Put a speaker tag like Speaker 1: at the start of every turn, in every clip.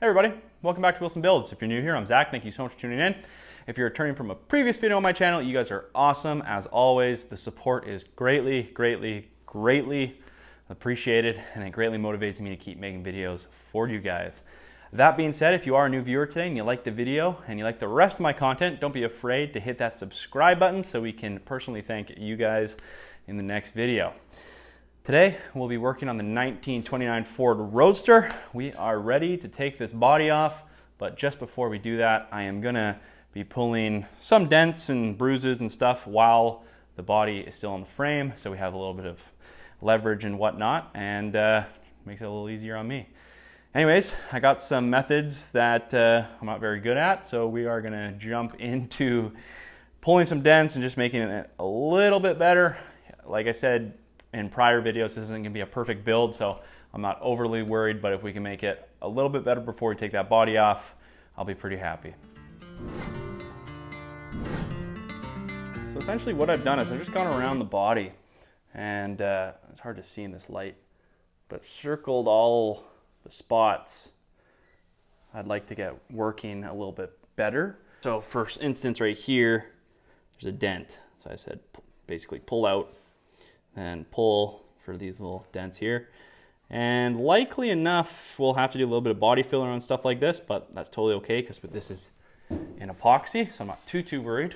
Speaker 1: Hey everybody, welcome back to Willson Builds. If you're new here, I'm Zach. Thank you so much for tuning in. If you're returning from a previous video on my channel, you guys are awesome. As always, the support is greatly appreciated, and it greatly motivates me to keep making videos for you guys. That being said, if you are a new viewer today and you like the video and you like the rest of my content, don't be afraid to hit that subscribe button so we can personally thank you guys in the next video. Today, we'll be working on the 1929 Ford Roadster. We are ready to take this body off, but just before we do that, I am gonna be pulling some dents and bruises and stuff while the body is still on the frame, so we have a little bit of leverage and whatnot, and makes it a little easier on me. Anyways, I got some methods that I'm not very good at, so we are gonna jump into pulling some dents and just making it a little bit better. Like I said in prior videos, this isn't gonna be a perfect build, so I'm not overly worried, but if we can make it a little bit better before we take that body off, I'll be pretty happy. So essentially what I've done is I've just gone around the body, and it's hard to see in this light, but circled all the spots I'd like to get working a little bit better. So for instance right here, there's a dent. So I said basically pull out and pull for these little dents here. And likely enough, we'll have to do a little bit of body filler on stuff like this, but that's totally okay because this is in epoxy, so I'm not too worried.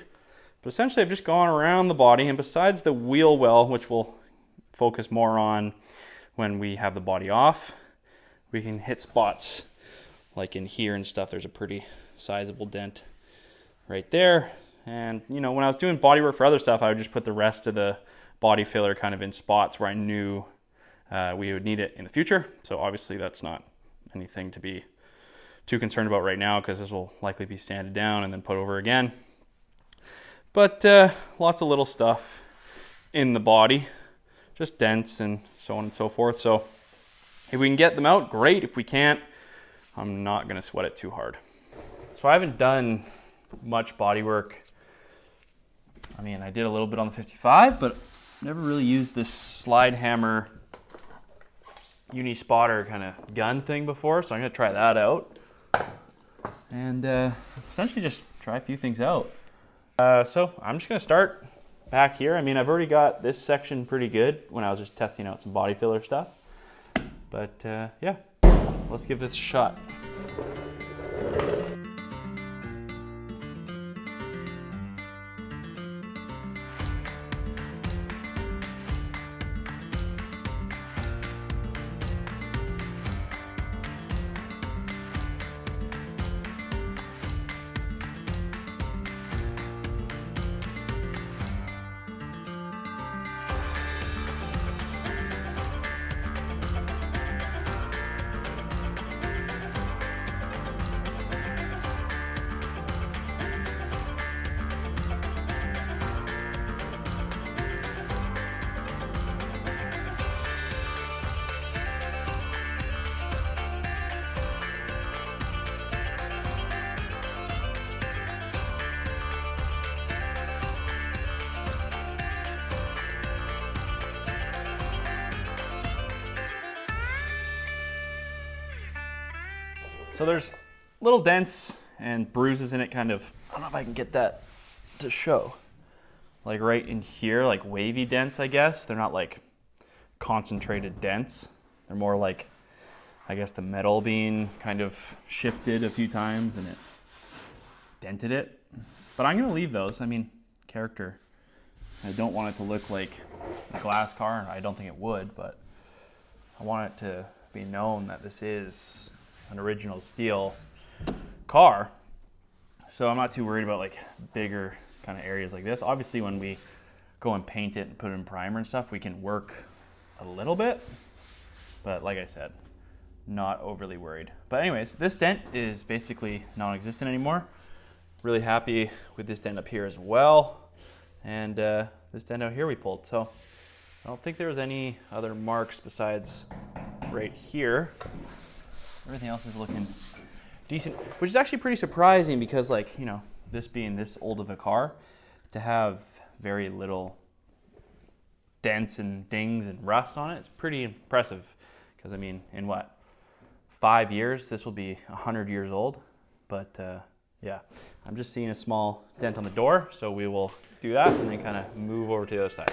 Speaker 1: But essentially I've just gone around the body, and besides the wheel well, which we'll focus more on when we have the body off, we can hit spots like in here and stuff. There's a pretty sizable dent right there. And you know, when I was doing body work for other stuff, I would just put the rest of the body filler kind of in spots where I knew we would need it in the future. So obviously that's not anything to be too concerned about right now, because this will likely be sanded down and then put over again. But lots of little stuff in the body, just dents and so on and so forth. So if we can get them out, great. If we can't, I'm not gonna sweat it too hard. So I haven't done much body work. I mean, I did a little bit on the 55, but never really used this slide hammer uni spotter kind of gun thing before, so I'm gonna try that out and essentially just try a few things out. So I'm just gonna start back here. I mean, I've already got this section pretty good when I was just testing out some body filler stuff, but yeah, let's give this a shot. So there's little dents and bruises in it, kind of. I don't know if I can get that to show. Like right in here, like wavy dents, I guess. They're not like concentrated dents. They're more like, I guess, the metal being kind of shifted a few times and it dented it. But I'm gonna leave those. I mean, character. I don't want it to look like a glass car. I don't think it would, but I want it to be known that this is an original steel car. So I'm not too worried about like bigger kind of areas like this. Obviously when we go and paint it and put it in primer and stuff, we can work a little bit, but like I said, not overly worried. But anyways, this dent is basically non-existent anymore. Really happy with this dent up here as well, and this dent out here we pulled. So I don't think there was any other marks besides right here. Everything else is looking decent, which is actually pretty surprising because, like, you know, this being this old of a car, to have very little dents and dings and rust on it, it's pretty impressive. Because I mean, in what, 5 years. This will be 100 years old. But yeah, I'm just seeing a small dent on the door, so we will do that and then kind of move over to the other side.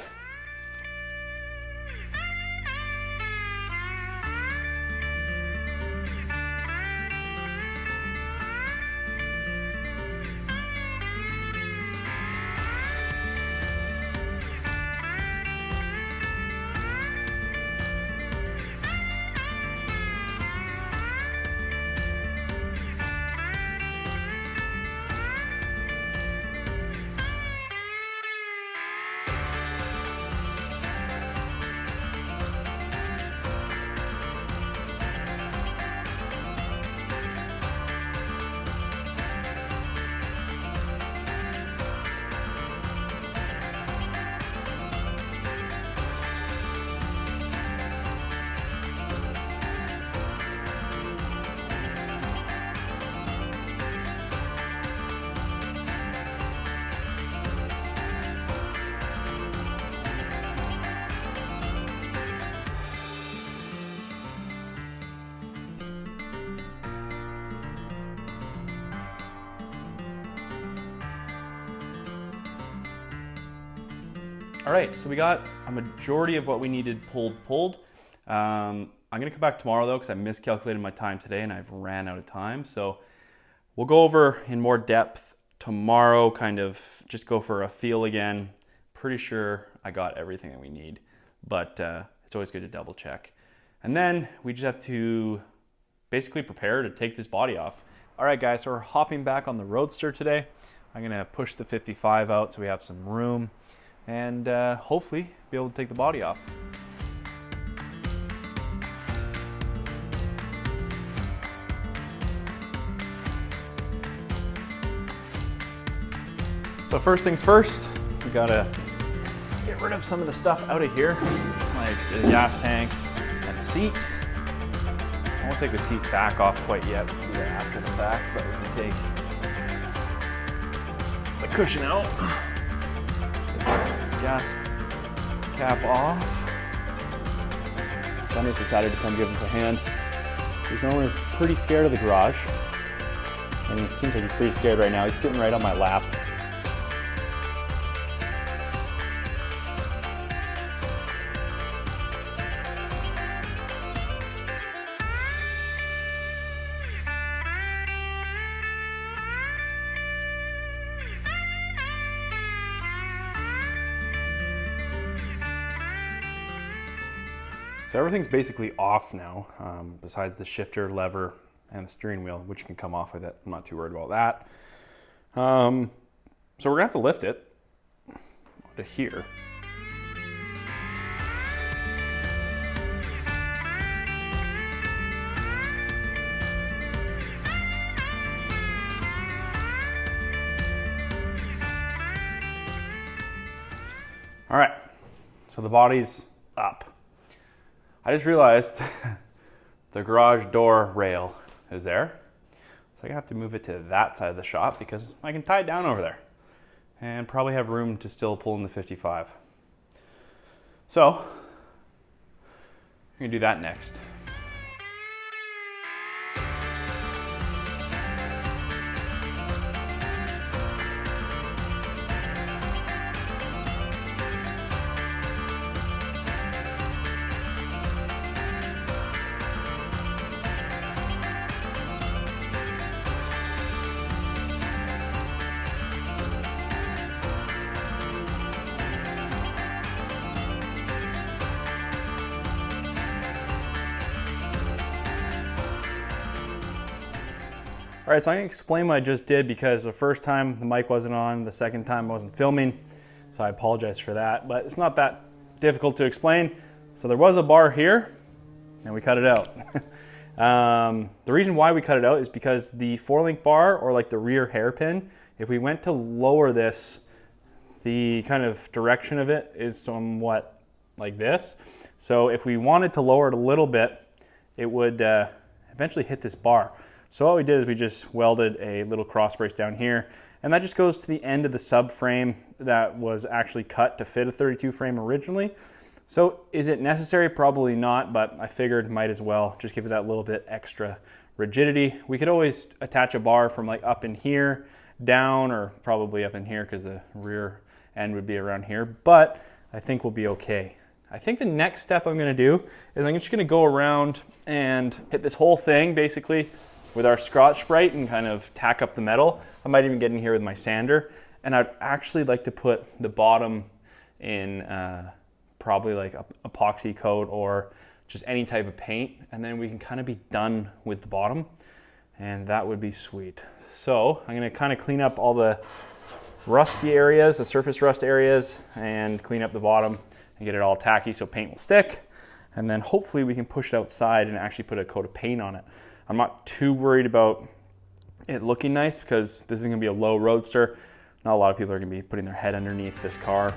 Speaker 1: All right, so we got a majority of what we needed pulled. I'm gonna come back tomorrow though, because I miscalculated my time today and I've ran out of time. So we'll go over in more depth tomorrow, kind of just go for a feel again. Pretty sure I got everything that we need, but it's always good to double check. And then we just have to basically prepare to take this body off. All right guys, so we're hopping back on the Roadster today. I'm gonna push the 55 out so we have some room and hopefully be able to take the body off. So first things first, we gotta get rid of some of the stuff out of here, like the gas tank and the seat. I won't take the seat back off quite yet, after the fact, but we can take the cushion out. Gas cap off. Sonny decided to come give us a hand. He's normally pretty scared of the garage. And it seems like he's pretty scared right now. He's sitting right on my lap. So everything's basically off now, besides the shifter, lever, and the steering wheel, which can come off with it. I'm not too worried about that. So we're gonna have to lift it to here. All right, so the body's up. I just realized the garage door rail is there. So I have to move it to that side of the shop because I can tie it down over there and probably have room to still pull in the 55. So I'm gonna do that next. All right, so I'm gonna explain what I just did because the first time the mic wasn't on, the second time I wasn't filming, so I apologize for that, but it's not that difficult to explain. So there was a bar here, and we cut it out. The reason why we cut it out is because the 4-link bar, or like the rear hairpin, if we went to lower this, the kind of direction of it is somewhat like this. So if we wanted to lower it a little bit, it would eventually hit this bar. So what we did is we just welded a little cross brace down here, and that just goes to the end of the subframe that was actually cut to fit a 32 frame originally. So is it necessary? Probably not, but I figured might as well just give it that little bit extra rigidity. We could always attach a bar from like up in here down, or probably up in here because the rear end would be around here, but I think we'll be okay. I think the next step I'm gonna do is I'm just gonna go around and hit this whole thing basically with our Scotch-Brite and kind of tack up the metal. I might even get in here with my sander, and I'd actually like to put the bottom in probably like a epoxy coat or just any type of paint, and then we can kind of be done with the bottom, and that would be sweet. So I'm gonna kind of clean up all the rusty areas, the surface rust areas, and clean up the bottom and get it all tacky so paint will stick. And then hopefully we can push it outside and actually put a coat of paint on it. I'm not too worried about it looking nice because this is gonna be a low Roadster. Not a lot of people are gonna be putting their head underneath this car.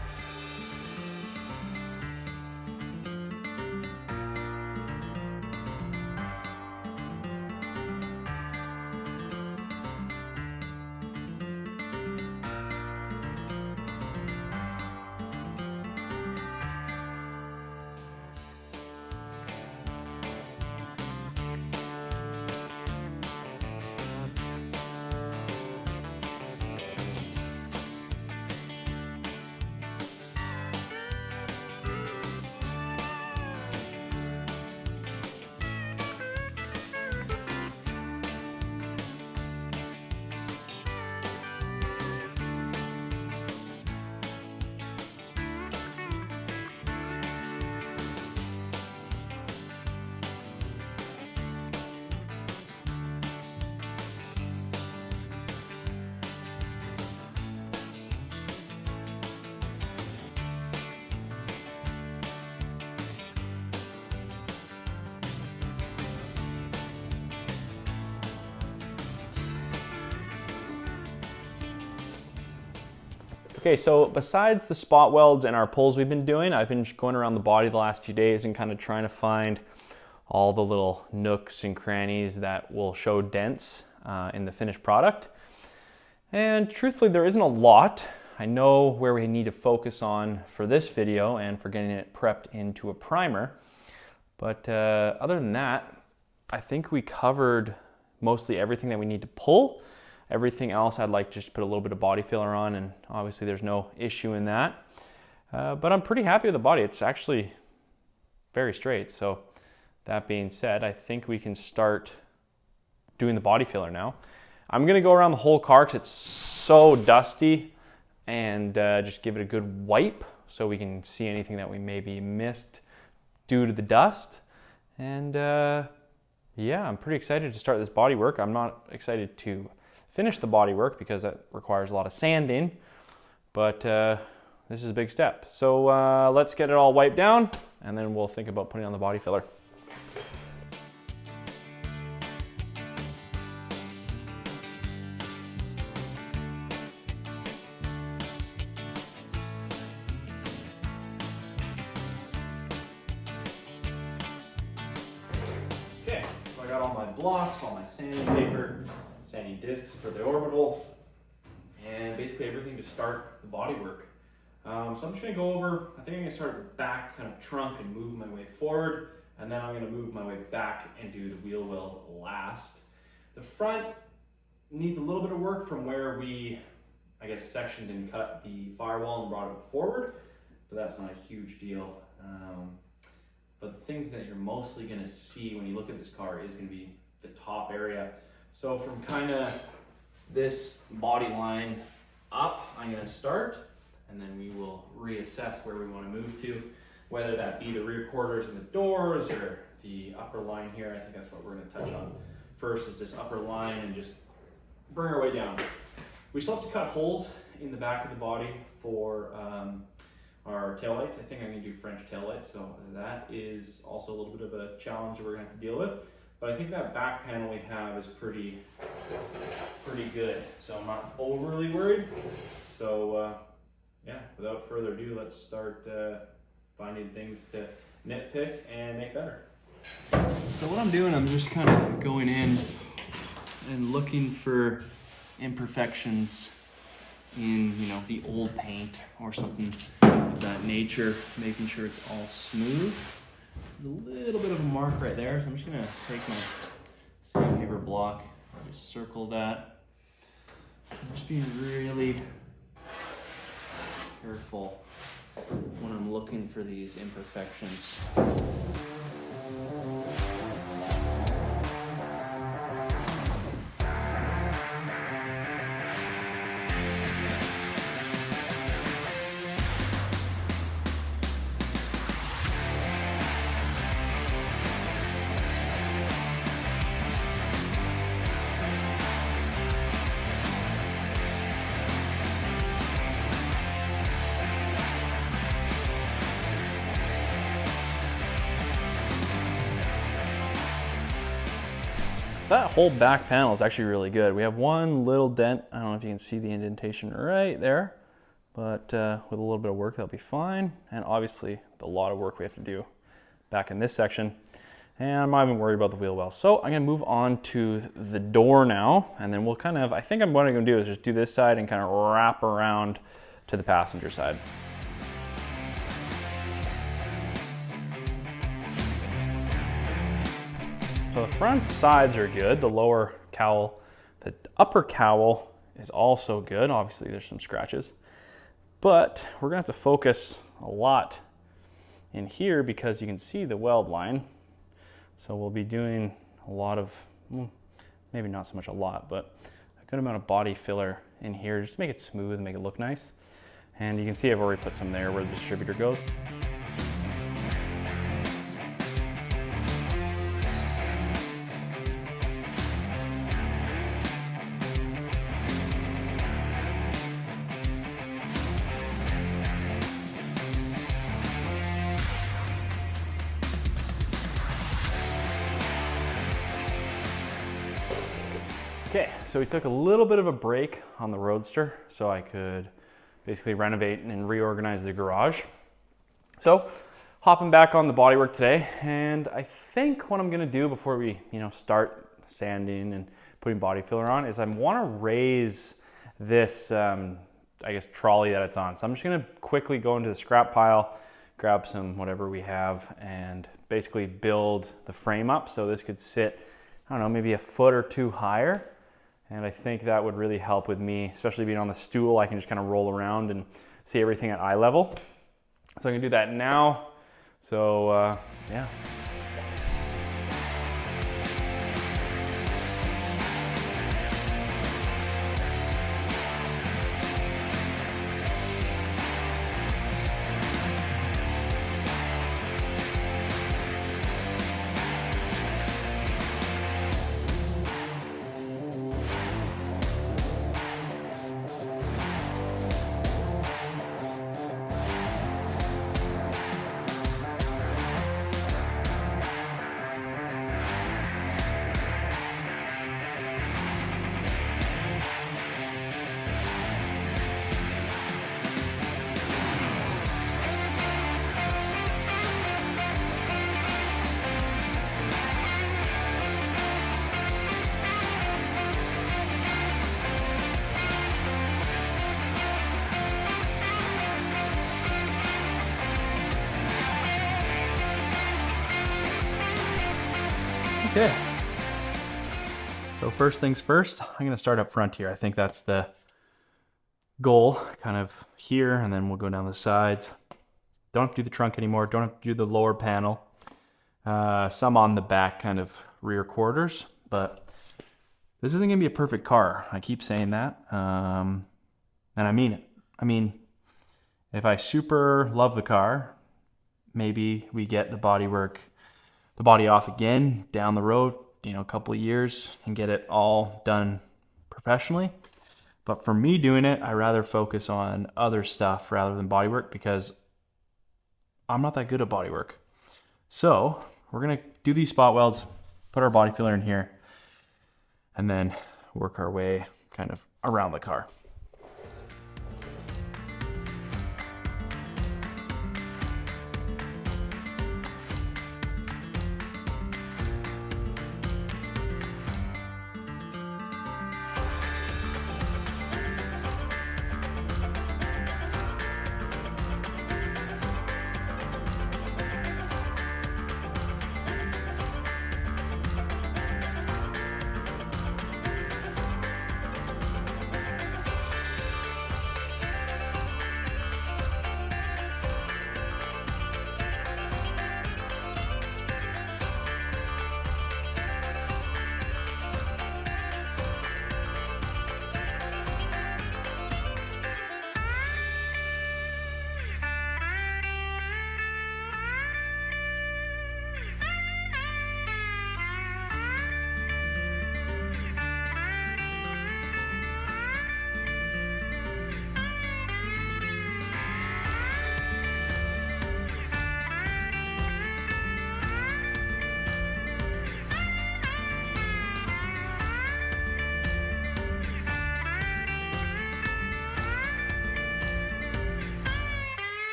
Speaker 1: Okay, so besides the spot welds and our pulls we've been doing, I've been going around the body the last few days and kind of trying to find all the little nooks and crannies that will show dents in the finished product. And truthfully, there isn't a lot. I know where we need to focus on for this video and for getting it prepped into a primer. But other than that, I think we covered mostly everything that we need to pull. Everything else I'd like to just put a little bit of body filler on, and obviously there's no issue in that. But I'm pretty happy with the body. It's actually very straight. So that being said, I think we can start doing the body filler now. I'm gonna go around the whole car because it's so dusty, and just give it a good wipe so we can see anything that we maybe missed due to the dust. And yeah, I'm pretty excited to start this body work. I'm not excited to finish the body work because that requires a lot of sanding, but this is a big step. So let's get it all wiped down, and then we'll think about putting on the body filler. Okay, so I got all my blocks, all my sandpaper, sanding discs for the orbital, and basically everything to start the body work. So I'm just gonna go over, I think I'm gonna start at the back kind of trunk and move my way forward, and then I'm gonna move my way back and do the wheel wells last. The front needs a little bit of work from where we, I guess, sectioned and cut the firewall and brought it forward, but that's not a huge deal. But the things that you're mostly gonna see when you look at this car is gonna be the top area. So from kind of this body line up, I'm going to start, and then we will reassess where we want to move to, whether that be the rear quarters and the doors or the upper line here. I think that's what we're going to touch on first, is this upper line, and just bring our way down. We still have to cut holes in the back of the body for our taillights. I think I'm going to do French taillights, so that is also a little bit of a challenge that we're going to have to deal with. But I think that back panel we have is pretty good, so I'm not overly worried. So yeah, without further ado, let's start finding things to nitpick and make better. So what I'm doing, I'm just kind of going in and looking for imperfections in, you know, the old paint or something of that nature, making sure it's all smooth. There's a little bit of a mark right there, so I'm just gonna take my sandpaper block and just circle that. I'm just being really careful when I'm looking for these imperfections. That whole back panel is actually really good. We have one little dent. I don't know if you can see the indentation right there, but with a little bit of work, that'll be fine. And obviously, a lot of work we have to do back in this section. And I'm not even worried about the wheel well. So I'm gonna move on to the door now, and then we'll kind of, I think what I'm gonna do is just do this side and kind of wrap around to the passenger side. So the front sides are good, the lower cowl. The upper cowl is also good. Obviously there's some scratches, but we're gonna have to focus a lot in here because you can see the weld line. So we'll be doing a lot of, maybe not so much a lot, but a good amount of body filler in here just to make it smooth and make it look nice. And you can see I've already put some there where the distributor goes. Okay, so we took a little bit of a break on the Roadster so I could basically renovate and reorganize the garage. So hopping back on the bodywork today, and I think what I'm gonna do before we start sanding and putting body filler on is I wanna raise this, I guess, trolley that it's on. So I'm just gonna quickly go into the scrap pile, grab some whatever we have, and basically build the frame up so this could sit, I don't know, maybe a foot or two higher. And I think that would really help with me, especially being on the stool. I can just kind of roll around and see everything at eye level. So I'm gonna do that now. So yeah. Okay, so first things first, I'm gonna start up front here. I think that's the goal, kind of here, and then we'll go down the sides. Don't have to do the trunk anymore, don't have to do the lower panel. Some on the back kind of rear quarters, but this isn't gonna be a perfect car. I keep saying that, and I mean it. I mean, if I super love the car, maybe we get the bodywork, the body off again down the road, a couple of years, and get it all done professionally. But for me doing it, I rather focus on other stuff rather than bodywork because I'm not that good at bodywork. So we're gonna do these spot welds, put our body filler in here, and then work our way kind of around the car.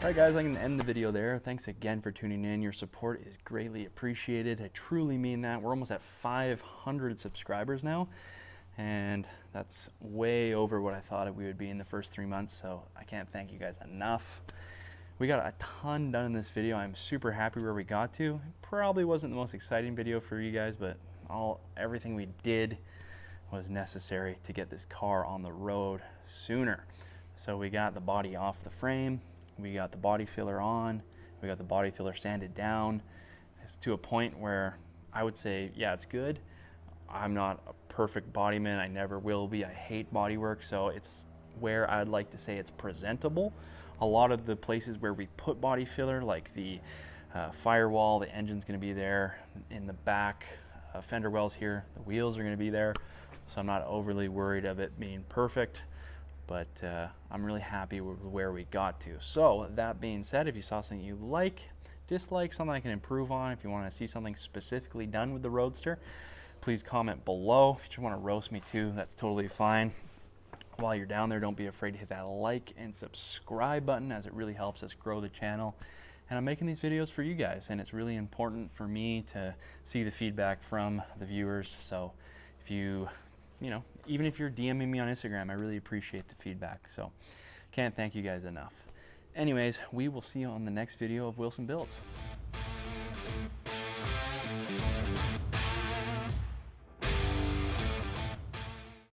Speaker 1: Alright guys, I'm going to end the video there. Thanks again for tuning in. Your support is greatly appreciated. I truly mean that. We're almost at 500 subscribers now, and that's way over what I thought we would be in the first 3 months, so I can't thank you guys enough. We got a ton done in this video. I'm super happy where we got to. It probably wasn't the most exciting video for you guys, but everything we did was necessary to get this car on the road sooner. So we got the body off the frame, we got the body filler on, we got the body filler sanded down. It's to a point where I would say, yeah, it's good. I'm not a perfect bodyman, I never will be. I hate bodywork, so it's where I'd like to say it's presentable. A lot of the places where we put body filler, like the firewall, the engine's going to be there. In the back, fender wells here, the wheels are going to be there. So I'm not overly worried of it being perfect, but I'm really happy with where we got to. So that being said, if you saw something you like, dislike, something I can improve on, if you want to see something specifically done with the Roadster, please comment below. If you just want to roast me too, that's totally fine. While you're down there, don't be afraid to hit that like and subscribe button, as it really helps us grow the channel. And I'm making these videos for you guys, and it's really important for me to see the feedback from the viewers. So if you know, even if you're DMing me on Instagram, I really appreciate the feedback. So can't thank you guys enough. Anyways, we will see you on the next video of Willson Builds.